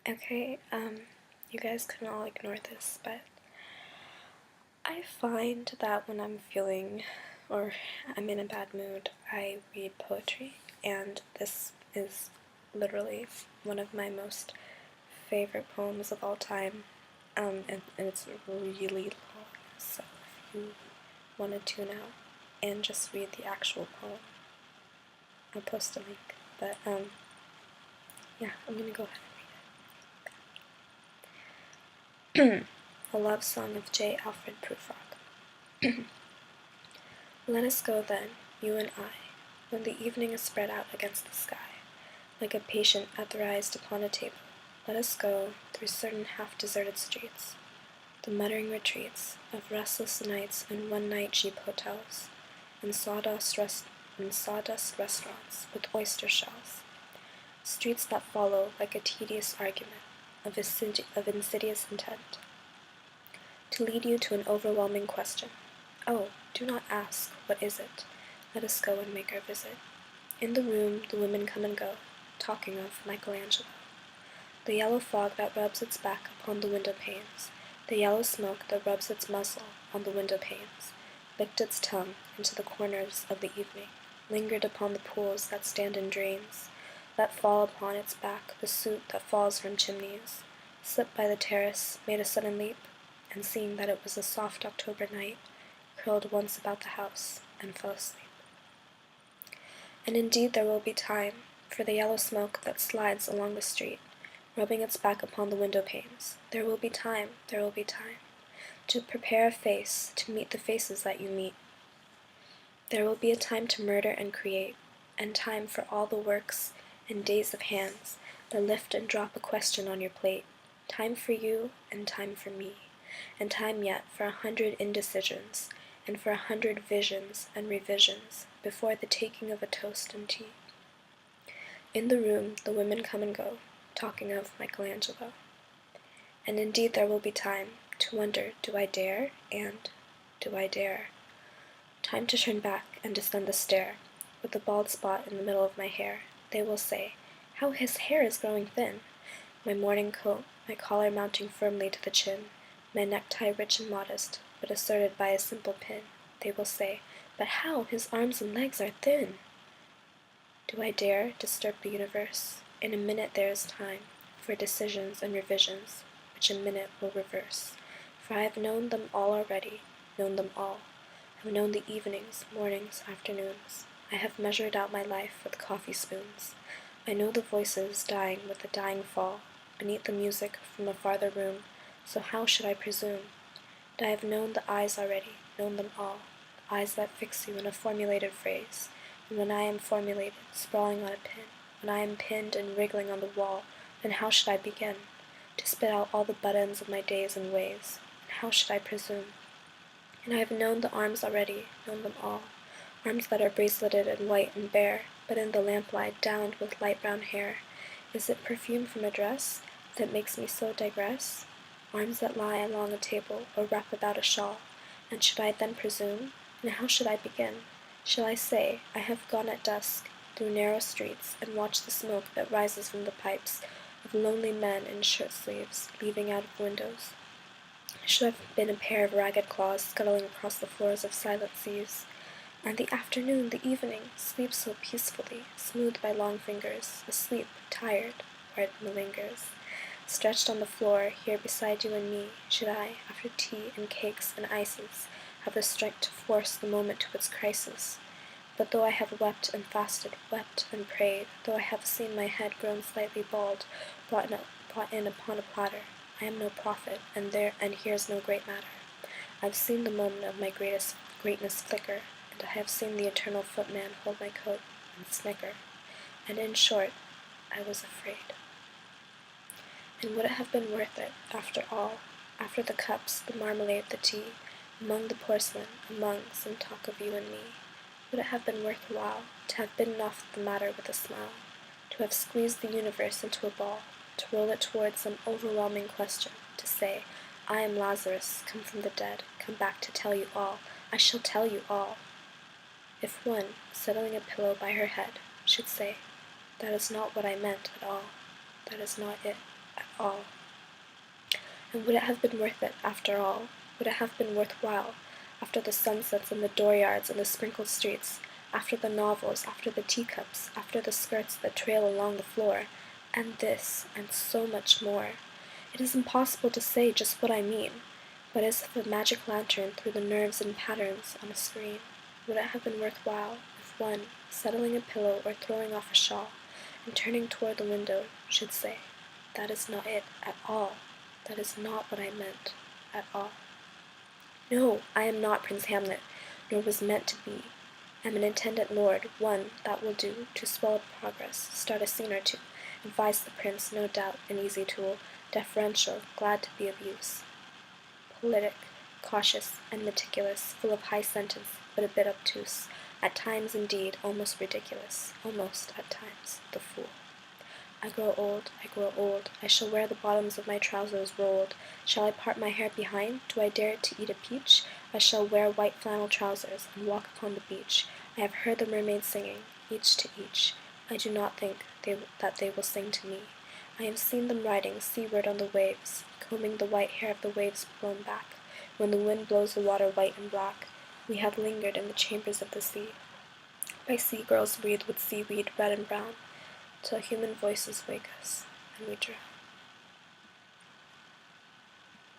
Okay, you guys can all ignore this, but I find that when I'm feeling or I'm in a bad mood, I read poetry, and this is literally one of my most favorite poems of all time, and it's really long, so if you want to tune out and just read the actual poem, I'll post a link, but yeah, I'm gonna go ahead and read it. A Love Song of J. Alfred Prufrock. Let us go then, you and I, when the evening is spread out against the sky, like a patient etherized upon a table. Let us go through certain half-deserted streets, the muttering retreats of restless nights and one-night cheap hotels, and sawdust restaurants with oyster shells, streets that follow like a tedious argument of insidious intent, to lead you to an overwhelming question. Oh, do not ask, what is it? Let us go and make our visit. In the room the women come and go, talking of Michelangelo. The yellow fog that rubs its back upon the window panes, the yellow smoke that rubs its muzzle on the window panes, licked its tongue into the corners of the evening, lingered upon the pools that stand in drains, let fall upon its back the soot that falls from chimneys, slipped by the terrace, made a sudden leap, and seeing that it was a soft October night, curled once about the house, and fell asleep. And indeed there will be time for the yellow smoke that slides along the street, rubbing its back upon the window panes. There will be time, to prepare a face to meet the faces that you meet. There will be a time to murder and create, and time for all the works and days of hands that lift and drop a question on your plate. Time for you, and time for me, and time yet for 100 indecisions, and for 100 visions and revisions before the taking of a toast and tea. In the room the women come and go, talking of Michelangelo. And indeed there will be time to wonder, do I dare, and do I dare? Time to turn back and descend the stair, with the bald spot in the middle of my hair. They will say, how his hair is growing thin! My morning coat, my collar mounting firmly to the chin, my necktie rich and modest, but asserted by a simple pin. They will say, but how his arms and legs are thin! Do I dare disturb the universe? In a minute there is time for decisions and revisions, which a minute will reverse. For I have known them all already, known them all. I have known the evenings, mornings, afternoons. I have measured out my life with coffee spoons. I know the voices dying with the dying fall, beneath the music from a farther room, so how should I presume? And I have known the eyes already, known them all, the eyes that fix you in a formulated phrase, and when I am formulated, sprawling on a pin, when I am pinned and wriggling on the wall, then how should I begin? To spit out all the buttons of my days and ways, and how should I presume? And I have known the arms already, known them all, arms that are braceleted and white and bare, but in the lamplight downed with light brown hair. Is it perfume from a dress that makes me so digress? Arms that lie along a table or wrap about a shawl, and should I then presume? And how should I begin? Shall I say, I have gone at dusk through narrow streets and watched the smoke that rises from the pipes of lonely men in shirt-sleeves leaving out of windows? I should have been a pair of ragged claws scuttling across the floors of silent seas. And the afternoon, the evening, sleeps so peacefully, smoothed by long fingers, asleep, tired, where it malingers. Stretched on the floor, here beside you and me, should I, after tea and cakes and ices, have the strength to force the moment to its crisis. But though I have wept and fasted, wept and prayed, though I have seen my head grown slightly bald, brought in upon a platter, I am no prophet, and here's no great matter. I've seen the moment of my greatness flicker, and I have seen the eternal footman hold my coat and snicker, and in short, I was afraid. And would it have been worth it, after all, after the cups, the marmalade, the tea, among the porcelain, among some talk of you and me, would it have been worth while to have bitten off the matter with a smile, to have squeezed the universe into a ball, to roll it towards some overwhelming question, to say, I am Lazarus, come from the dead, come back to tell you all, I shall tell you all? If one, settling a pillow by her head, should say, that is not what I meant at all, that is not it at all. all. And would it have been worth it, after all? Would it have been worthwhile, after the sunsets and the dooryards and the sprinkled streets, after the novels, after the teacups, after the skirts that trail along the floor, and this, and so much more? It is impossible to say just what I mean, but as if a magic lantern threw the nerves and patterns on a screen. Would it have been worthwhile if one, settling a pillow or throwing off a shawl, and turning toward the window, should say, "That is not it at all. That is not what I meant at all." No, I am not Prince Hamlet, nor was meant to be. Am an intendant lord, one, that will do, to swell up progress, start a scene or two, advise the prince, no doubt, an easy tool, deferential, glad to be of use. Politic, cautious, and meticulous, full of high sentence, but a bit obtuse, at times, indeed, almost ridiculous, almost, at times, the fool. I grow old, I shall wear the bottoms of my trousers rolled. Shall I part my hair behind? Do I dare to eat a peach? I shall wear white flannel trousers, and walk upon the beach. I have heard the mermaids singing, each to each. I do not think that they will sing to me. I have seen them riding seaward on the waves, combing the white hair of the waves blown back. When the wind blows the water white and black, we have lingered in the chambers of the sea, by sea-girls wreathed with seaweed red and brown, till human voices wake us, and we drown.